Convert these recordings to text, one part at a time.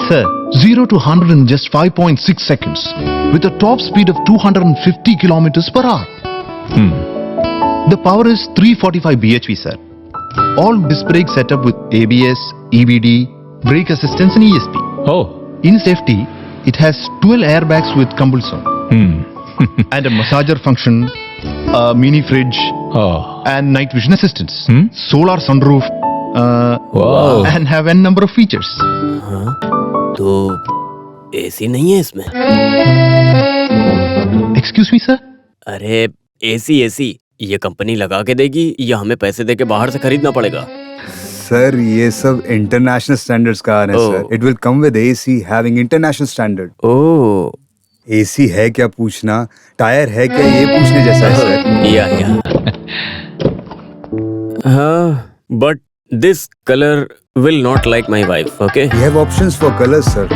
Sir, 0 to 100 in just 5.6 seconds with a top speed of 250 kilometers per hour. The power is 345 bhp, sir. All disc brake setup with ABS, EBD, brake assistance and ESP. oh, In safety, it has 12 airbags with rumble sound and a massager function, a mini fridge oh, and night vision assistance, solar sunroof, wow. and have n number of features. तो AC नहीं है इसमें? Excuse me, sir? अरे AC AC ये company लगा के देगी या हमें पैसे देके बाहर से खरीदना पड़ेगा? सर ये सब इंटरनेशनल स्टैंडर्ड्स का है Oh. Sir. It will come with AC having international standard. Oh AC है क्या पूछना, टायर है क्या ये पूछने जैसा है सर. या हाँ, but this colour will not like my wife. Okay we have options for colours sir.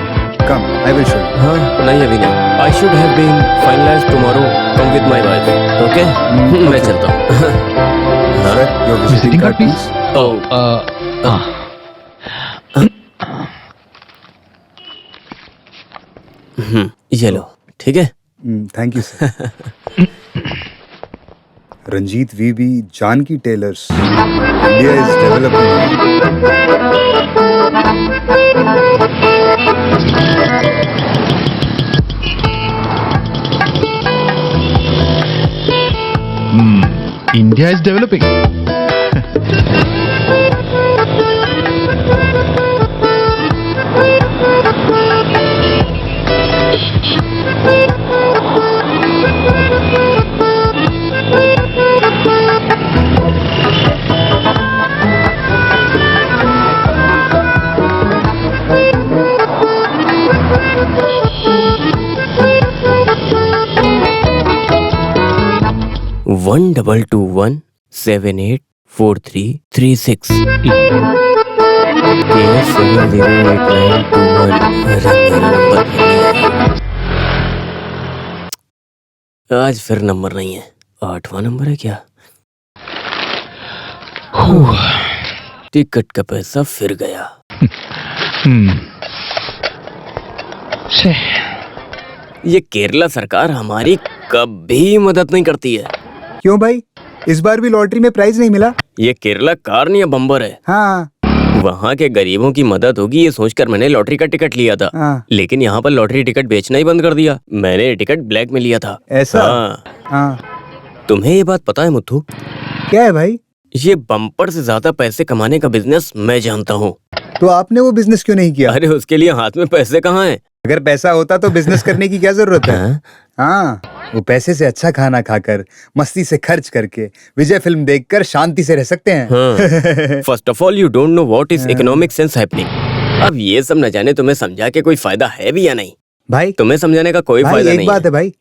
Come I will show you. हाँ नहीं अभी नहीं. I should have been finalised tomorrow. Come with my wife. Okay मैं चलता हूँ. Sir your visiting card please. ये लो. ठीक है. Thank you sir. Ranjit VB, Janaki tailors. India is developing. India is developing. One 12217843336 आज फिर नंबर नहीं है. 8वां नंबर है क्या? टिकट का पैसा फिर गया. ये केरला सरकार हमारी कभी मदद नहीं करती है. क्यों भाई, इस बार भी लॉटरी में प्राइज नहीं मिला? ये केरला कार नहीं है, बम्पर है. हाँ वहाँ के गरीबों की मदद होगी ये सोचकर मैंने लॉटरी का टिकट लिया था. हाँ. लेकिन यहाँ पर लॉटरी टिकट बेचना ही बंद कर दिया. मैंने ये टिकट ब्लैक में लिया था. ऐसा? हाँ. हाँ. तुम्हें ये बात पता है मुथु? क्या है भाई? ये बम्पर से ज्यादा पैसे कमाने का बिजनेस मैं जानता हूँ. तो आपने वो बिजनेस क्यों नहीं किया? अरे उसके लिए हाथ में पैसे कहाँ हैं? अगर पैसा होता तो बिजनेस करने की क्या जरूरत है? हाँ? हाँ, वो पैसे से अच्छा खाना खाकर, मस्ती से खर्च करके, विजय फिल्म देखकर शांति से रह सकते हैं. First of all you don't know what is economic sense happening. अब ये सब न जाने तुम्हें समझा के कोई फायदा है भी या नहीं. भाई तुम्हें समझाने का कोई भाई फायदा एक नहीं बात है भाई,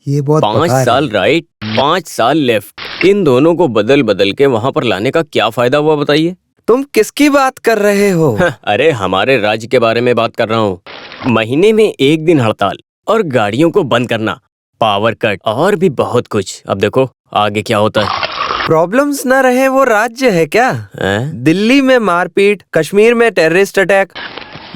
ये बहुत 5 पका है. साल राइट 5 साल लेफ्ट. इन दोनों को बदल बदल के वहाँ पर लाने का क्या फायदा हुआ बताइए? तुम किसकी बात कर रहे हो? अरे हमारे राज्य के बारे में बात कर रहा हूँ. महीने में 1 दिन हड़ताल और गाड़ियों को बंद करना, पावर कट और भी बहुत कुछ. अब देखो आगे क्या होता है. प्रॉब्लम्स न रहे वो राज्य है क्या? हैं? दिल्ली में मारपीट, कश्मीर में टेररिस्ट अटैक,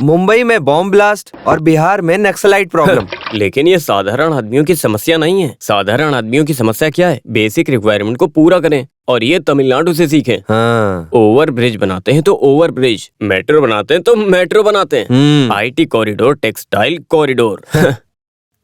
मुंबई में बॉम्ब ब्लास्ट और बिहार में नक्सलाइट प्रॉब्लम. लेकिन ये साधारण आदमियों की समस्या नहीं है. साधारण आदमियों की समस्या क्या है? बेसिक रिक्वायरमेंट को पूरा करें. और ये तमिलनाडु से सीखें. हाँ. ओवर ब्रिज बनाते हैं तो ओवर ब्रिज, मेट्रो बनाते हैं तो मेट्रो बनाते हैं. IT corridor, textile corridor.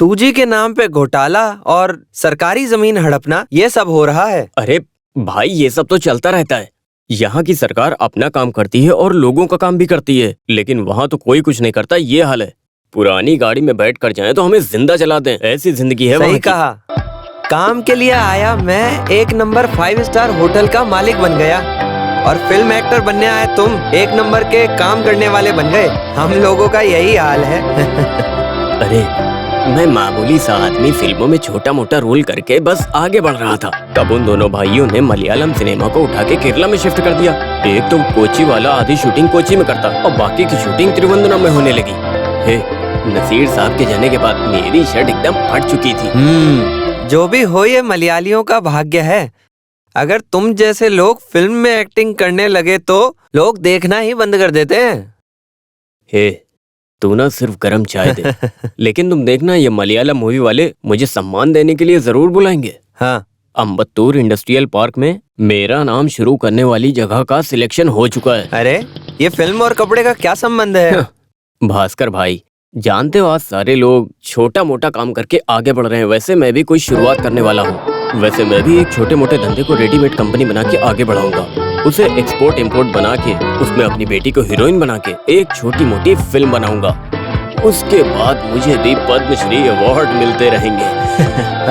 2G के नाम पे घोटाला और सरकारी जमीन हड़पना, ये सब हो रहा है. अरे भाई ये सब तो चलता रहता है. यहाँ की सरकार अपना काम करती है और लोगों का काम भी करती है. लेकिन वहाँ तो कोई कुछ नहीं करता. ये हाल है. पुरानी गाड़ी में बैठ कर जाए तो हमें जिंदा जला दें. ऐसी जिंदगी है वहाँ सही की. कहा. काम के लिए आया मैं 1 नंबर 5 स्टार होटल का मालिक बन गया और फिल्म एक्टर बनने आए तुम 1 नंबर के काम करने वाले बन गए. हम लोगों का यही हाल है. अरे मैं मामूली सा आदमी फिल्मों में छोटा मोटा रोल करके बस आगे बढ़ रहा था. तब उन दोनों भाइयों ने मलयालम सिनेमा को उठा के केरला में शिफ्ट कर दिया. एक तो कोची वाला आधी शूटिंग कोची में करता और बाकी की शूटिंग त्रिवेंद्रम में होने लगी. हे नसीर साहब के जाने के बाद मेरी शर्ट एकदम फट चुकी थी. जो भी हो ये मलयालियों का भाग्य है. अगर तुम जैसे लोग फिल्म में एक्टिंग करने लगे तो लोग देखना ही बंद कर देते हैं. हे तू ना सिर्फ गरम चाय दे। लेकिन तुम देखना, ये मलयालम मूवी वाले मुझे सम्मान देने के लिए जरूर बुलाएंगे। हाँ, अम्बत्तूर इंडस्ट्रियल पार्क में मेरा नाम शुरू करने वाली जगह का सिलेक्शन हो चुका है। अरे ये फिल्म और कपड़े का क्या संबंध है? भास्कर भाई, जानते हो आज सारे लोग छोटा मोटा काम करके आगे बढ़ रहे हैं। वैसे मैं भी कोई शुरुआत करने वाला हूँ। वैसे मैं भी एक छोटे मोटे धंधे को रेडीमेड कंपनी बना के आगे बढ़ाऊंगा, उसे एक्सपोर्ट इम्पोर्ट बना के उसमें अपनी बेटी को हीरोइन बना के एक छोटी मोटी फिल्म बनाऊंगा। उसके बाद मुझे भी पद्मश्री अवार्ड मिलते रहेंगे।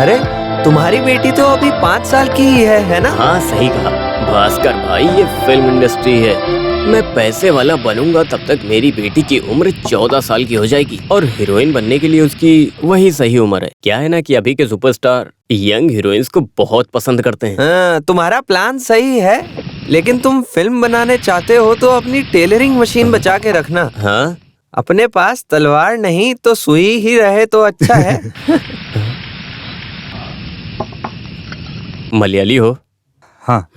अरे तुम्हारी बेटी तो अभी 5 साल की ही है ना? हाँ सही कहा भास्कर भाई, ये फिल्म इंडस्ट्री है। मैं पैसे वाला बनूंगा तब तक मेरी बेटी की उम्र 14 साल की हो जाएगी और हीरोइन बनने के लिए उसकी वही सही उम्र है। क्या है ना कि अभी के सुपरस्टार यंग हीरोइंस को बहुत पसंद करते हैं। हाँ, तुम्हारा प्लान सही है, लेकिन तुम फिल्म बनाने चाहते हो तो अपनी टेलरिंग मशीन बचा के रखना। हाँ, अपने पास तलवार नहीं तो सुई ही रहे तो अच्छा है। मलयाली हो? हाँ।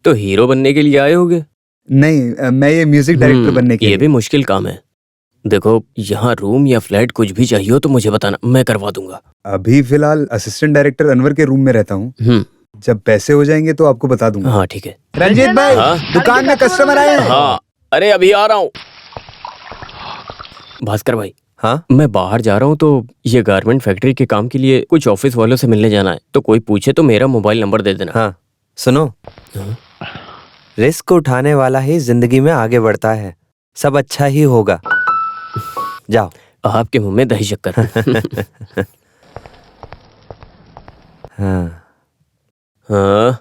तो हीरो बनने के लिए आए होगे? नहीं, मैं ये म्यूजिक डायरेक्टर बनने के ये लिए। भी मुश्किल काम है। देखो, यहाँ रूम या फ्लैट कुछ भी चाहिए हो तो मुझे बताना, मैं करवा दूंगा। अभी फिलहाल असिस्टेंट डायरेक्टर अनवर के रूम में रहता हूँ। जब पैसे हो जाएंगे तो आपको बता दूंगा। हाँ ठीक है। रंजीत भाई, हाँ? दुकान में कस्टमर आए हैं। हाँ, अरे अभी आ रहा हूँ। भास्कर भाई, हाँ? मैं बाहर जा रहा हूँ तो ये गारमेंट फैक्ट्री के काम के लिए कुछ ऑफिस वालों से मिलने जाना है, तो कोई पूछे तो मेरा मोबाइल नंबर दे देना। हाँ, सुनो, रिस्क उठाने वाला ही जिंदगी में आगे बढ़ता है। सब अच्छा ही होगा। जाओ। आपके मुंह में दही शक्कर। हाँ। हाँ,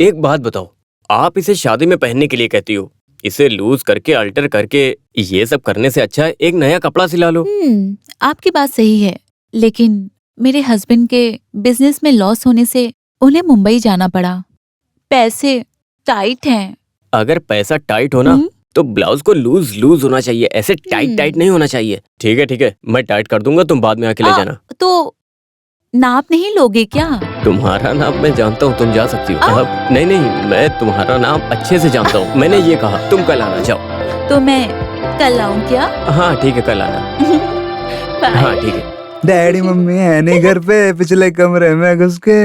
एक बात बताओ, आप इसे शादी में पहनने के लिए कहती हो, इसे लूज करके अल्टर करके ये सब करने से अच्छा है एक नया कपड़ा सिला लो। आपकी बात सही है, लेकिन मेरे हस्बैंड के बिजनेस में लॉस होने से उन्हें मुंबई जाना पड़ा। पैसे टाइट हैं। अगर पैसा टाइट हो ना तो ब्लाउज को लूज लूज होना चाहिए, ऐसे टाइट टाइट नहीं होना चाहिए। ठीक है, मैं टाइट कर दूंगा, तुम बाद में आके ले जाना। तो नाप नहीं लोगे क्या? तुम्हारा नाम मैं जानता हूँ, तुम जा सकती हो। अब नहीं, मैं तुम्हारा नाम अच्छे से जानता हूँ। मैंने ये कहा तुम कल आना। जाओ। तो मैं कल आऊँ क्या? हाँ ठीक है, कल आना। हाँ ठीक है। डैडी मम्मी है नहीं घर पे, पिछले कमरे में घुस के।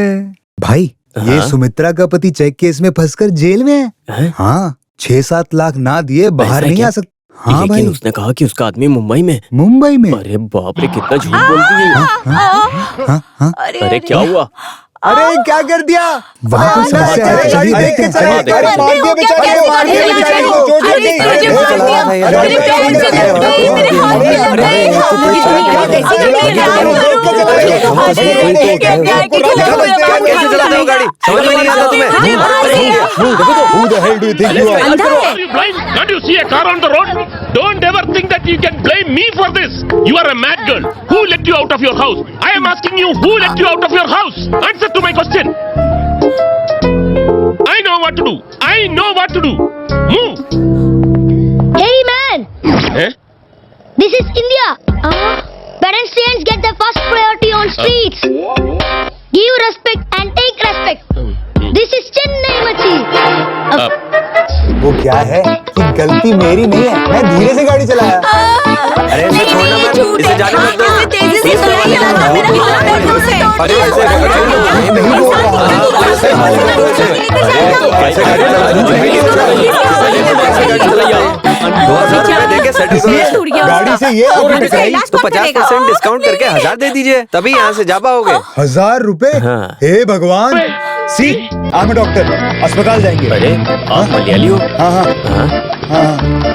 भाई, ये हाँ? सुमित्रा का पति चेक केस में फंसकर जेल में है। हाँ, 6-7 लाख ना दिए बाहर ऐसा नहीं क्या? आ सकता। हाँ लेकिन भाई, उसने कहा कि उसका आदमी मुंबई में। मुंबई में। अरे बाप रे, कितना झूठ बोलती है। हाँ? अरे क्या हुआ? अरे क्या कर दिया? वहाँ कोई समस्या है? चलिए देखते हैं। अरे मार दिया बेचारे को, मार दिया बेचारे को, चोट लग गई। अरे मुझे मार दिया। मेरे पैर से लग गई, मेरे हाथ में लग गई। Who the hell do you think you are? Are you blind? Can't you see a car on the road? Don't ever think that you can blame me for this. You are a mad girl. Who let you out of your house? I am asking you, who let you out of your house? Answer to my question. I know what to do. I know what to do. Move. Hey man! Eh? This is India. Pedestrians get the first priority on streets. Give respect and take respect. This is Chennai Machi. वो क्या है कि गलती मेरी नहीं है, मैं धीरे से गाड़ी चलाया। अरे इसे छोड़ना मत, इसे जाने मत दो। तेजी से चलाइए ना, मेरा हाथ पैर से। अरे ऐसे नहीं बोल गाड़ी से ये आपने टकराई तो 50% डिस्काउंट करके 1000 दे दीजिए, तभी यहाँ से जा पाओगे। 1000 रुपए? हाँ। हे भगवान। सी, I'm a डॉक्टर, अस्पताल जाएंगे। अरे आप मलयाली हो? हाँ हाँ हाँ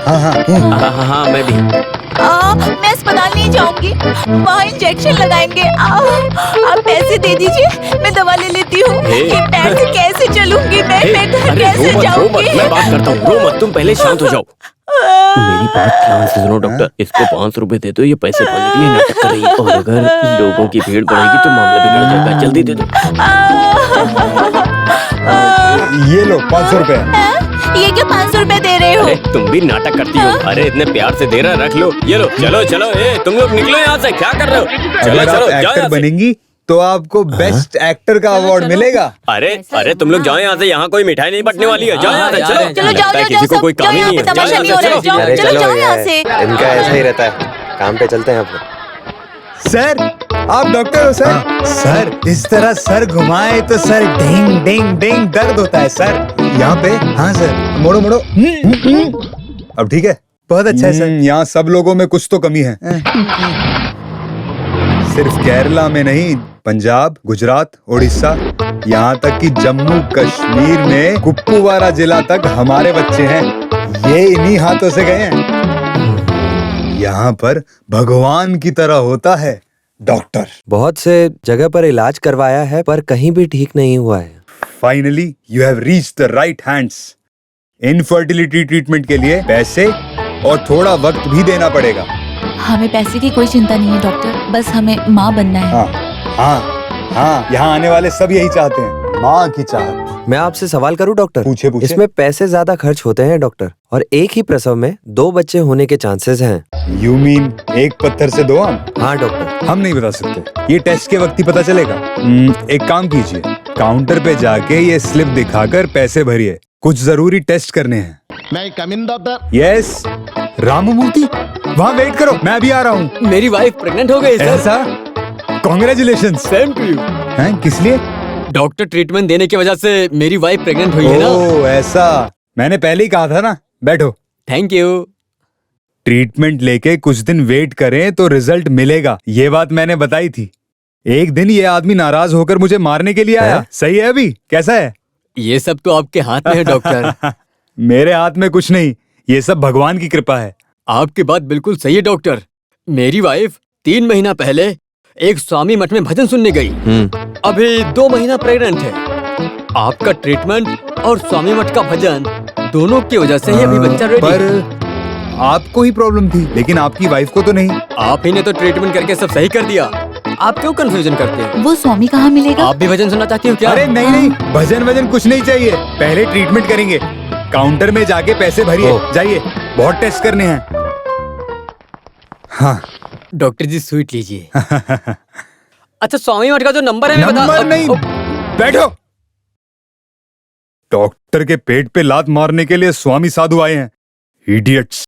हाँ हाँ। हाँ, मैं भी। मैं अस्पताल नहीं जाऊंगी, वहाँ इंजेक्शन लगाएंगे। आप पैसे दे दीजिए, मैं दवा ले लेती हूँ। ये पैर से कैसे चलूंगी मैं घर अरे कैसे रो मत, जाऊंगी? मैं बात करता हूँ। रो मत, तुम पहले शांत हो जाओ। मेरी बात ध्यान से सुनो डॉक्टर, इसको 5 रुपए दे दो, ये पैसे पाने के लिए नाटक कर रही है, और अगर लोगों की भीड़ बढ़ेगी तो मामला बिगड़ जाएगा। जल्दी दे दो। ये लो 500 रुपए। ये क्या 500 रुपए दे रहे हो? अरे तुम भी नाटक करती हो। अरे इतने प्यार से दे रहा, रख लो। ये लो, चलो चलो, तुम लोग निकलो यहाँ से। क्या कर रहे हो? अगर चलो आप चलो, जाओ एक्टर यहाँ से। बनेंगी तो आपको बेस्ट एक्टर का अवार्ड मिलेगा। अरे अरे तुम लोग जाओ यहाँ से, यहाँ कोई मिठाई नहीं बटने वाली है। जाओ यहाँ से, चलो। चलो जाओ लगता है जाओ किसी जाओ को कोई सब काम ही जाओ, नहीं यहाँ है। पे तमाशा नहीं हो रहा है। जाओ चलो जाओ यहाँ से। इनका ऐसा ही रहता है, काम पे चलते हैं अपने। सर आप डॉक्टर हो सर? सर इस तरह सर घुमाए तो सर डिंग डिंग डिंग दर्द होता है सर यहाँ पे। हाँ सर, मोड़ो मोड़ो। अब ठीक है, बहुत अच्छा है सर। यहाँ सब लोगों में कुछ तो कमी है। सिर्फ केरला में नहीं, पंजाब, गुजरात, उड़ीसा, यहाँ तक कि जम्मू कश्मीर में कुपवारा जिला तक हमारे बच्चे हैं, ये इन्हीं हाथों से गए हैं। यहाँ पर भगवान की तरह होता है डॉक्टर। बहुत से जगह पर इलाज करवाया है पर कहीं भी ठीक नहीं हुआ है। Finally you have reached the right hands. Infertility treatment के लिए पैसे और थोड़ा वक्त भी देना पड़ेगा। हमें पैसे की कोई चिंता नहीं है डॉक्टर, बस हमें माँ बनना है। हाँ हाँ हाँ, यहाँ आने वाले सब यही चाहते हैं, माँ की चाहत। मैं आपसे सवाल करूं डॉक्टर? पूछे पूछे। इसमें पैसे ज्यादा खर्च होते हैं डॉक्टर, और एक ही प्रसव में 2 बच्चे होने के चांसेस हैं। यू मीन एक पत्थर से 2 आम? हाँ डॉक्टर। हम नहीं बता सकते, ये टेस्ट के वक्त ही पता चलेगा। एक काम कीजिए, काउंटर पे जाके ये स्लिप दिखाकर पैसे भरिए, कुछ जरूरी टेस्ट करने हैं। मैं कम इन डॉक्टर? यस राममूर्ति, वहाँ वेट करो, मैं अभी आ रहा हूँ। मेरी वाइफ प्रेग्नेंट हो गई सर। ऐसा? कॉन्ग्रेचुलेशन। Same to you. हैं, किस लिए? डॉक्टर ट्रीटमेंट देने की वजह से मेरी वाइफ प्रेग्नेंट हुई है ना। ओह ऐसा, मैंने पहले ही कहा था ना। बैठो। Thank you. ट्रीटमेंट लेके कुछ दिन वेट करें तो रिजल्ट मिलेगा, ये बात मैंने बताई थी। एक दिन ये आदमी नाराज होकर मुझे मारने के लिए आया। सही है अभी? कैसा है? ये सब तो आपके हाथ में है डॉक्टर। मेरे हाथ में कुछ नहीं, ये सब भगवान की कृपा है। आपकी बात बिल्कुल सही है डॉक्टर। मेरी वाइफ 3 महीना पहले एक स्वामी मठ में भजन सुनने गई। अभी 2 महीना प्रेग्नेंट है। आपका ट्रीटमेंट और स्वामी मठ का भजन दोनों की वजह से ही अभी बच्चा रेडी है। पर आपको ही प्रॉब्लम थी, लेकिन आपकी वाइफ को तो नहीं। आप ही ने तो ट्रीटमेंट करके सब सही कर दिया। आप क्यों कंफ्यूजन करते हैं? वो स्वामी कहाँ मिलेगा? आप भी भजन सुनना चाहती हो क्या? अरे नहीं नहीं, भजन वजन कुछ नहीं चाहिए, पहले ट्रीटमेंट करेंगे। काउंटर में जाके पैसे भरिए, जाइए, बहुत टेस्ट करने हैं। हाँ डॉक्टर जी स्वीट लीजिए। अच्छा स्वामी मठ का जो नंबर है नंबर नहीं, बैठो। डॉक्टर के पेट पे लात मारने के लिए स्वामी साधु आए हैं, इडियट्स।